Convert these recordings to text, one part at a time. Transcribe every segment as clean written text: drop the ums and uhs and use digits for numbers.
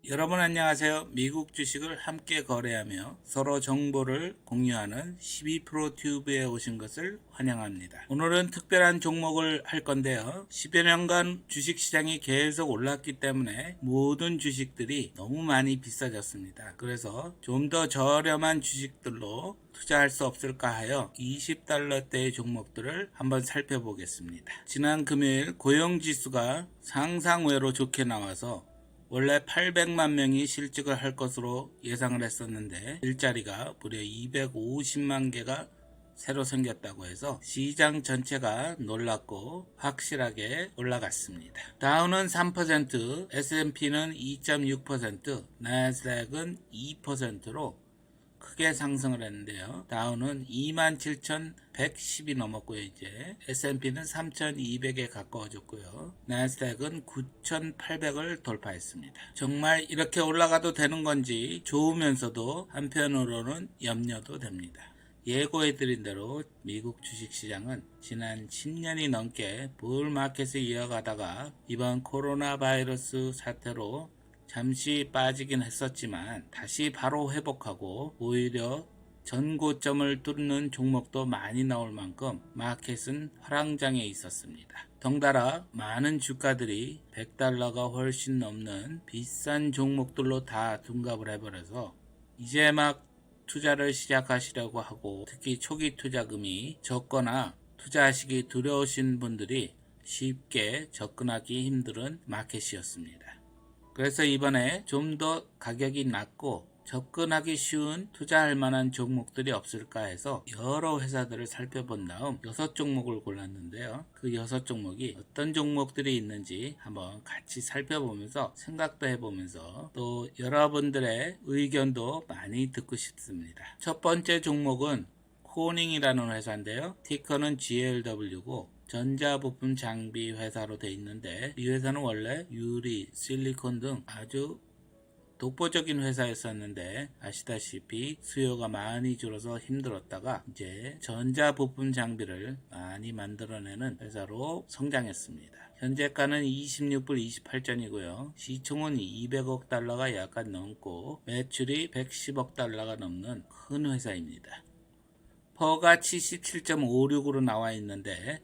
여러분 안녕하세요. 미국 주식을 함께 거래하며 서로 정보를 공유하는 12프로 튜브에 오신 것을 환영합니다. 오늘은 특별한 종목을 할 건데요. 10여 년간 주식시장이 계속 올랐기 때문에 모든 주식들이 너무 많이 비싸졌습니다. 그래서 좀 더 저렴한 주식들로 투자할 수 없을까 하여 $20대의 종목들을 한번 살펴보겠습니다. 지난 금요일 고용지수가 상상외로 좋게 나와서 원래 800만 명이 실직을 할 것으로 예상을 했었는데 일자리가 무려 250만 개가 새로 생겼다고 해서 시장 전체가 놀랐고 확실하게 올라갔습니다. 다우는 3%, S&P는 2.6%, 나스닥은 2%로 크게 상승을 했는데요. 다우는 27,110이 넘었고요. 이제 S&P는 3,200에 가까워졌고요. 나스닥은 9,800을 돌파했습니다. 정말 이렇게 올라가도 되는 건지 좋으면서도 한편으로는 염려도 됩니다. 예고해드린 대로 미국 주식시장은 지난 10년이 넘게 불마켓을 이어가다가 이번 코로나 바이러스 사태로 잠시 빠지긴 했었지만 다시 바로 회복하고 오히려 전고점을 뚫는 종목도 많이 나올 만큼 마켓은 화랑장에 있었습니다. 덩달아 많은 주가들이 $100가 훨씬 넘는 비싼 종목들로 다 둔갑을 해버려서 이제 막 투자를 시작하시려고 하고 특히 초기 투자금이 적거나 투자하시기 두려우신 분들이 쉽게 접근하기 힘든 마켓이었습니다. 그래서 이번에 좀 더 가격이 낮고 접근하기 쉬운 투자할 만한 종목들이 없을까 해서 여러 회사들을 살펴본 다음 6종목을 골랐는데요. 그 6종목이 어떤 종목들이 있는지 한번 같이 살펴보면서 생각도 해보면서 또 여러분들의 의견도 많이 듣고 싶습니다. 첫 번째 종목은 코닝이라는 회사인데요. 티커는 GLW고 전자부품 장비 회사로 되어 있는데 이 회사는 원래 유리, 실리콘 등 아주 독보적인 회사였었는데 아시다시피 수요가 많이 줄어서 힘들었다가 이제 전자부품 장비를 많이 만들어내는 회사로 성장했습니다. 현재가는 26불 28전이고요. 시총은 200억 달러가 약간 넘고 매출이 110억 달러가 넘는 큰 회사입니다. 퍼가 77.56으로 나와 있는데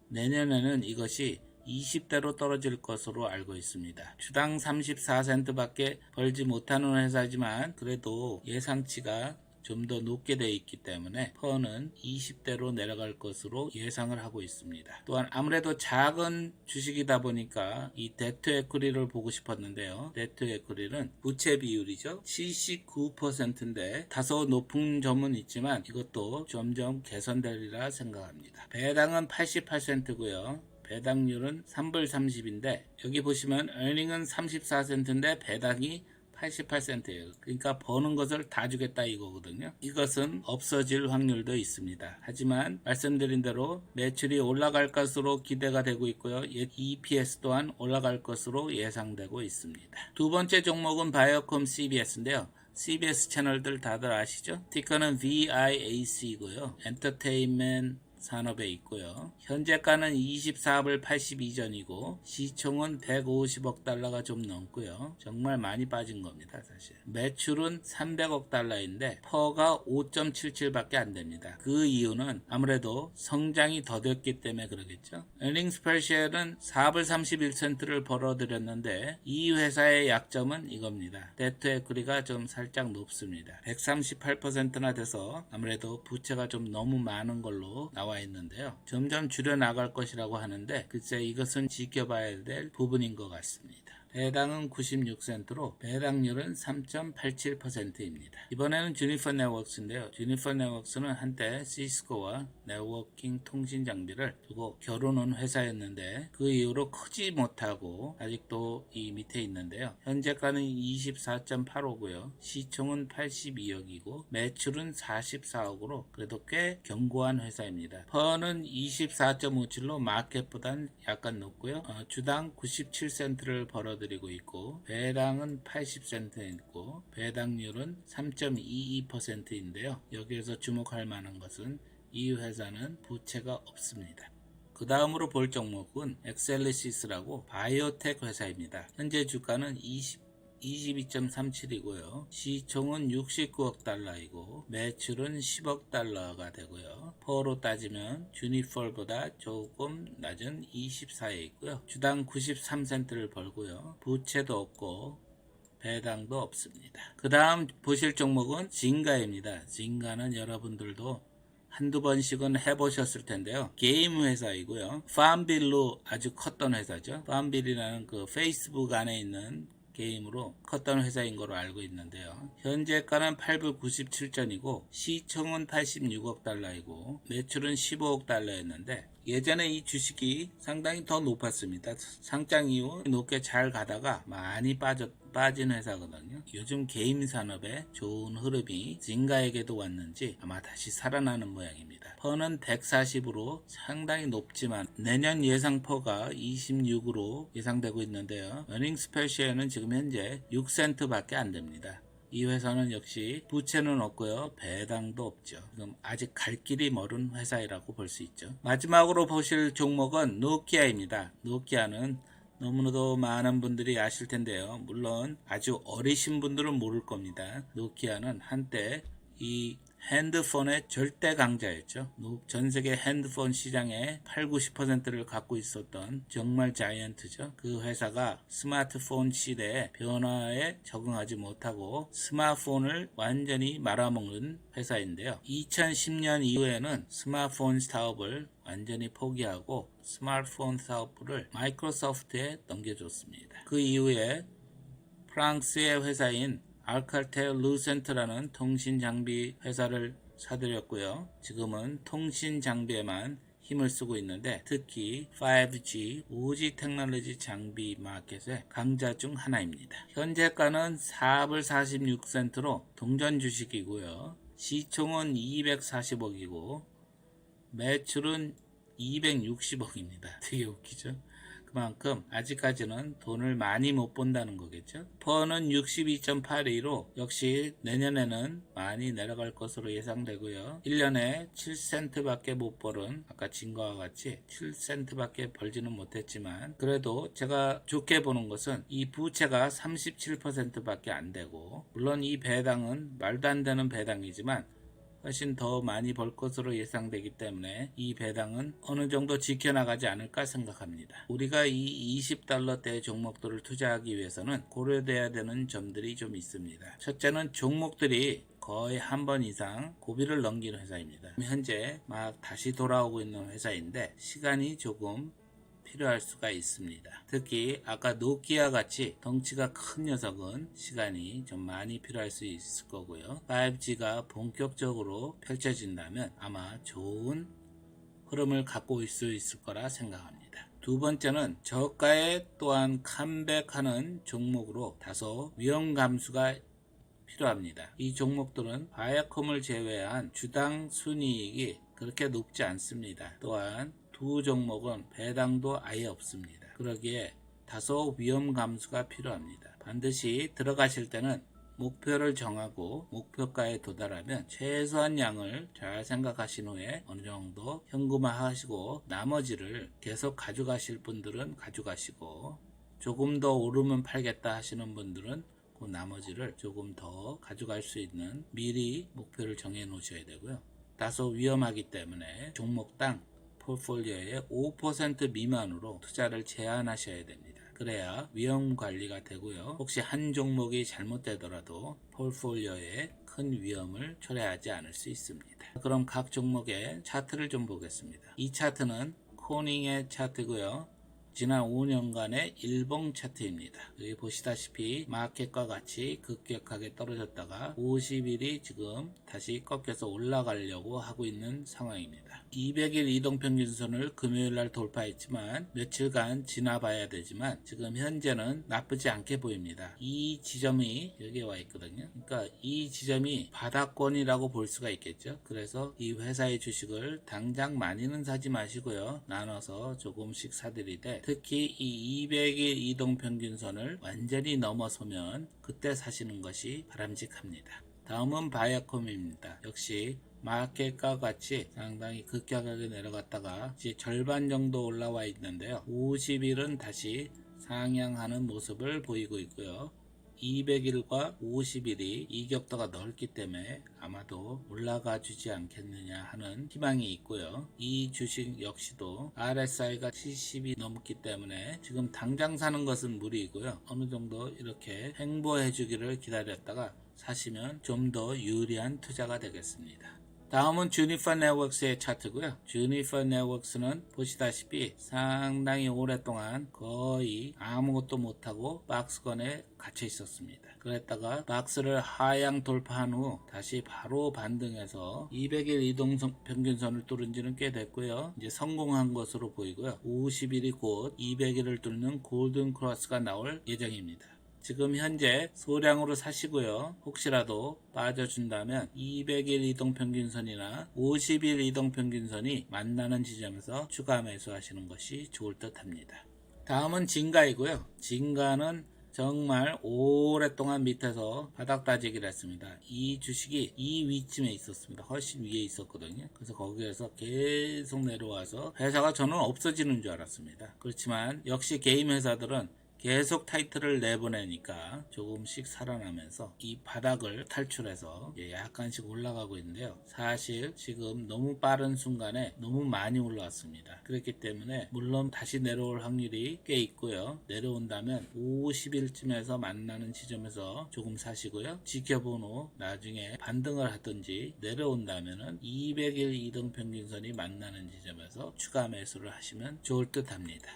내년에는 이것이 20대로 떨어질 것으로 알고 있습니다. 주당 34센트 밖에 벌지 못하는 회사지만 그래도 예상치가 좀 더 높게 되어 있기 때문에 퍼는 20대로 내려갈 것으로 예상을 하고 있습니다. 또한 아무래도 작은 주식이다 보니까 이 데트 에퀴리를 보고 싶었는데요. 데트 에퀴리는 부채 비율이죠. 79%인데 다소 높은 점은 있지만 이것도 점점 개선되리라 생각합니다. 배당은 88센트고요. 배당률은 3불 30인데 여기 보시면 earning은 34센트인데 배당이 88센트예요. 그러니까 버는 것을 다 주겠다 이거거든요. 이것은 없어질 확률도 있습니다. 하지만 말씀드린 대로 매출이 올라갈 것으로 기대가 되고 있고요. EPS 또한 올라갈 것으로 예상되고 있습니다. 두 번째 종목은 바이오콤 CBS인데요. CBS 채널들 다들 아시죠? 티커는 VIAC이고요. 엔터테인먼트 산업에 있고요. 현재가는 24불 82전이고 시총은 150억 달러가 좀 넘고요. 정말 많이 빠진 겁니다. 사실 매출은 300억 달러인데 퍼가 5.77밖에 안 됩니다. 그 이유는 아무래도 성장이 더뎠기 때문에 그러겠죠. earnings per share는 4불 31센트를 벌어들였는데 이 회사의 약점은 이겁니다. 데트 에퀴리가 좀 살짝 높습니다. 138%나 돼서 아무래도 부채가 좀 너무 많은 걸로 나와 있는데요. 점점 줄여 나갈 것이라고 하는데 글쎄 이것은 지켜봐야 될 부분인 것 같습니다. 배당은 96센트로 배당률은 3.87%입니다. 이번에는 주니퍼 네트워크스인데요. 주니퍼 네트워크스는 한때 시스코와 네트워킹 통신 장비를 두고 겨루는 회사였는데 그 이후로 크지 못하고 아직도 이 밑에 있는데요. 현재가는 24.85고요. 시총은 82억이고 매출은 44억으로 그래도 꽤 견고한 회사입니다. 퍼는 24.57로 마켓보단 약간 높고요. 주당 97센트를 벌어들이고 있고 배당은 80센트 있고 배당률은 3.22%인데요. 여기에서 주목할 만한 것은 이 회사는 부채가 없습니다. 그 다음으로 볼 종목은 엑셀리시스라고 바이오텍 회사입니다. 현재 주가는 22.37이고요. 시총은 69억 달러이고 매출은 10억 달러가 되고요. 퍼로 따지면 주니펄보다 조금 낮은 24에 있고요. 주당 93센트를 벌고요. 부채도 없고 배당도 없습니다. 그 다음 보실 종목은 진가입니다. 진가는 여러분들도 한두 번씩은 해보셨을 텐데요. 게임 회사이고요. 팜빌로 아주 컸던 회사죠. 팜빌이라는 그 페이스북 안에 있는 게임으로 컸던 회사인 걸로 알고 있는데요. 현재가는 897전이고 시총은 86억 달러이고 매출은 15억 달러였는데 예전에 이 주식이 상당히 더 높았습니다. 상장 이후 높게 잘 가다가 많이 빠진 회사거든요. 요즘 게임 산업에 좋은 흐름이 진가에게도 왔는지 아마 다시 살아나는 모양입니다. 퍼는 140으로 상당히 높지만 내년 예상 퍼가 26으로 예상되고 있는데요. 어닝스 per 지금 현재 6센트 밖에 안 됩니다. 이 회사는 역시 부채는 없고요. 배당도 없죠. 지금 아직 갈 길이 멀은 회사이라고 볼 수 있죠. 마지막으로 보실 종목은 노키아입니다. 노키아는 너무나도 많은 분들이 아실 텐데요. 물론 아주 어리신 분들은 모를 겁니다. 노키아는 한때 이 핸드폰의 절대 강자였죠. 전 세계 핸드폰 시장의 8, 90%를 갖고 있었던 정말 자이언트죠. 그 회사가 스마트폰 시대의 변화에 적응하지 못하고 스마트폰을 완전히 말아먹는 회사인데요. 2010년 이후에는 스마트폰 사업을 완전히 포기하고 스마트폰 사업부를 마이크로소프트에 넘겨줬습니다. 그 이후에 프랑스의 회사인 알칼텔 루센트라는 통신 장비 회사를 사들였고요. 지금은 통신 장비에만 힘을 쓰고 있는데 특히 5G, 5G 테크놀로지 장비 마켓의 강자 중 하나입니다. 현재가는 4불 46센트로 동전 주식이고요. 시총은 240억이고 매출은 260억입니다. 되게 웃기죠? 그만큼 아직까지는 돈을 많이 못 번다는 거겠죠. 퍼는 62.82로 역시 내년에는 많이 내려갈 것으로 예상되고요. 1년에 7센트 밖에 못 벌은 아까 진 거와 같이 7센트 밖에 벌지는 못했지만 그래도 제가 좋게 보는 것은 이 부채가 37% 밖에 안 되고 물론 이 배당은 말도 안 되는 배당이지만 훨씬 더 많이 벌 것으로 예상되기 때문에 이 배당은 어느 정도 지켜나가지 않을까 생각합니다. 우리가 이 20달러대 종목들을 투자하기 위해서는 고려돼야 되는 점들이 좀 있습니다. 첫째는 종목들이 거의 한 번 이상 고비를 넘긴 회사입니다. 현재 막 다시 돌아오고 있는 회사인데 시간이 조금 필요할 수가 있습니다. 특히 아까 노키아 같이 덩치가 큰 녀석은 시간이 좀 많이 필요할 수 있을 거고요. 5G가 본격적으로 펼쳐진다면 아마 좋은 흐름을 갖고 올 수 있을 거라 생각합니다. 두 번째는 저가에 또한 컴백하는 종목으로 다소 위험 감수가 필요합니다. 이 종목들은 바이오컴을 제외한 주당 순이익이 그렇게 높지 않습니다. 또한 두 종목은 배당도 아예 없습니다. 그러기에 다소 위험 감수가 필요합니다. 반드시 들어가실 때는 목표를 정하고 목표가에 도달하면 최소한 양을 잘 생각하신 후에 어느 정도 현금화 하시고 나머지를 계속 가져가실 분들은 가져가시고 조금 더 오르면 팔겠다 하시는 분들은 그 나머지를 조금 더 가져갈 수 있는 미리 목표를 정해 놓으셔야 되고요. 다소 위험하기 때문에 종목당 포트폴리오의 5% 미만으로 투자를 제한하셔야 됩니다. 그래야 위험 관리가 되고요. 혹시 한 종목이 잘못되더라도 포트폴리오에 큰 위험을 초래하지 않을 수 있습니다. 그럼 각 종목의 차트를 좀 보겠습니다. 이 차트는 코닝의 차트고요. 지난 5년간의 일봉 차트입니다. 여기 보시다시피 마켓과 같이 급격하게 떨어졌다가 50일이 지금 다시 꺾여서 올라가려고 하고 있는 상황입니다. 200일 이동평균선을 금요일날 돌파했지만 며칠간 지나봐야 되지만 지금 현재는 나쁘지 않게 보입니다. 이 지점이 여기에 와 있거든요. 그러니까 이 지점이 바닥권이라고 볼 수가 있겠죠. 그래서 이 회사의 주식을 당장 많이는 사지 마시고요. 나눠서 조금씩 사들이되 특히 이 200일 이동평균선을 완전히 넘어서면 그때 사시는 것이 바람직합니다. 다음은 바이오컴입니다. 역시 마켓과 같이 상당히 급격하게 내려갔다가 이제 절반 정도 올라와 있는데요. 50일은 다시 상향하는 모습을 보이고 있고요. 200일과 50일이 이격도가 넓기 때문에 아마도 올라가 주지 않겠느냐 하는 희망이 있고요. 이 주식 역시도 RSI가 70이 넘기 때문에 지금 당장 사는 것은 무리이고요. 어느 정도 이렇게 횡보해 주기를 기다렸다가 사시면 좀 더 유리한 투자가 되겠습니다. 다음은 주니퍼 네트워크스의 차트고요. 주니퍼 네트워크스는 보시다시피 상당히 오랫동안 거의 아무것도 못하고 박스권에 갇혀 있었습니다. 그랬다가 박스를 하향 돌파한 후 다시 바로 반등해서 200일 이동 평균선을 뚫은 지는 꽤 됐고요. 이제 성공한 것으로 보이고요. 50일이 곧 200일을 뚫는 골든 크로스가 나올 예정입니다. 지금 현재 소량으로 사시고요. 혹시라도 빠져준다면 200일 이동평균선이나 50일 이동평균선이 만나는 지점에서 추가 매수하시는 것이 좋을 듯 합니다. 다음은 진가이고요. 진가는 정말 오랫동안 밑에서 바닥 다지기를 했습니다. 이 주식이 이 위쯤에 있었습니다. 훨씬 위에 있었거든요. 그래서 거기에서 계속 내려와서 회사가 저는 없어지는 줄 알았습니다. 그렇지만 역시 게임 회사들은 계속 타이틀을 내보내니까 조금씩 살아나면서 이 바닥을 탈출해서 약간씩 올라가고 있는데요. 사실 지금 너무 빠른 순간에 너무 많이 올라왔습니다. 그렇기 때문에 물론 다시 내려올 확률이 꽤 있고요. 내려온다면 50일쯤에서 만나는 지점에서 조금 사시고요. 지켜본 후 나중에 반등을 하든지 내려온다면 200일 이동평균선이 만나는 지점에서 추가 매수를 하시면 좋을 듯 합니다.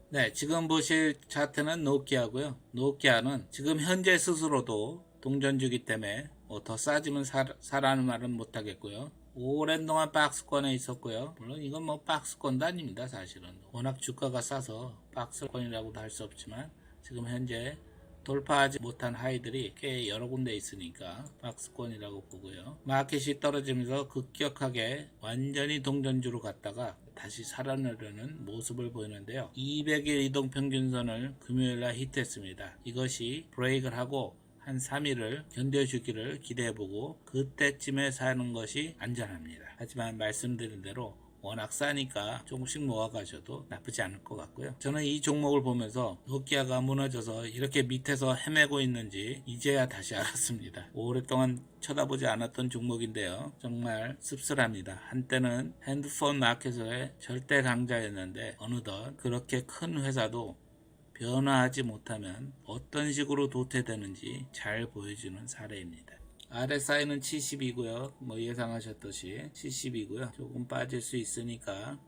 네, 지금 보실 차트는 노키아고요. 노키아는 지금 현재 스스로도 동전주기 때문에 더 싸지면 사라는 말은 못하겠고요. 오랜 동안 박스권에 있었고요. 물론 이건 뭐 박스권도 아닙니다. 사실은 워낙 주가가 싸서 박스권이라고도 할 수 없지만 지금 현재 돌파하지 못한 하이들이 꽤 여러 군데 있으니까 박스권이라고 보고요. 마켓이 떨어지면서 급격하게 완전히 동전주로 갔다가 다시 살아나려는 모습을 보이는데요. 200일 이동평균선을 금요일날 히트했습니다. 이것이 브레이크를 하고 한 3일을 견뎌주기를 기대해보고 그때쯤에 사는 것이 안전합니다. 하지만 말씀드린 대로 워낙 싸니까 조금씩 모아가셔도 나쁘지 않을 것 같고요. 저는 이 종목을 보면서 노키아가 무너져서 이렇게 밑에서 헤매고 있는지 이제야 다시 알았습니다. 오랫동안 쳐다보지 않았던 종목인데요. 정말 씁쓸합니다. 한때는 핸드폰 마켓의 절대 강자였는데 어느덧 그렇게 큰 회사도 변화하지 못하면 어떤 식으로 도태되는지 잘 보여주는 사례입니다. RSI는 70이고요. 뭐 예상하셨듯이 70이고요. 조금 빠질 수 있으니까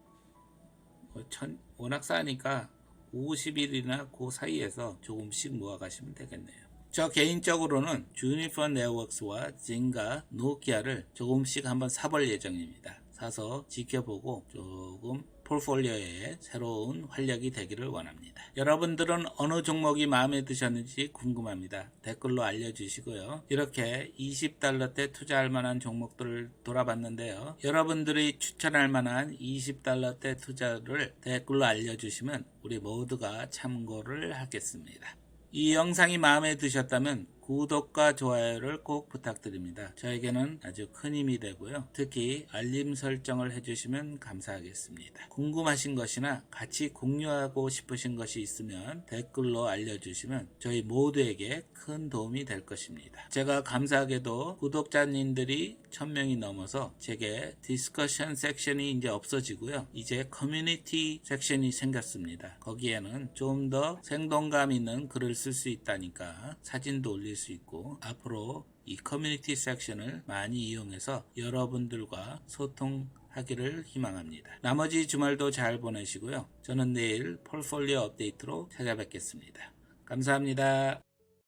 워낙 싸니까 50일이나 그 사이에서 조금씩 모아가시면 되겠네요. 저 개인적으로는 주니퍼 네트워크스와 진가, 노키아를 조금씩 한번 사볼 예정입니다. 사서 지켜보고 조금 포트폴리오에 새로운 활력이 되기를 원합니다. 여러분들은 어느 종목이 마음에 드셨는지 궁금합니다. 댓글로 알려주시고요. 이렇게 $20대 투자할 만한 종목들을 돌아봤는데요. 여러분들이 추천할 만한 $20대 투자를 댓글로 알려주시면 우리 모두가 참고를 하겠습니다. 이 영상이 마음에 드셨다면 구독과 좋아요를 꼭 부탁드립니다. 저에게는 아주 큰 힘이 되고요. 특히 알림 설정을 해주시면 감사하겠습니다. 궁금하신 것이나 같이 공유하고 싶으신 것이 있으면 댓글로 알려주시면 저희 모두에게 큰 도움이 될 것입니다. 제가 감사하게도 구독자님들이 1000명이 넘어서 제게 디스커션 섹션이 이제 없어지고요. 이제 커뮤니티 섹션이 생겼습니다. 거기에는 좀 더 생동감 있는 글을 쓸 수 있다니까 사진도 올릴 수 있고 앞으로 이 커뮤니티 섹션을 많이 이용해서 여러분들과 소통하기를 희망합니다. 나머지 주말도 잘 보내시고요. 저는 내일 포트폴리오 업데이트로 찾아뵙겠습니다. 감사합니다.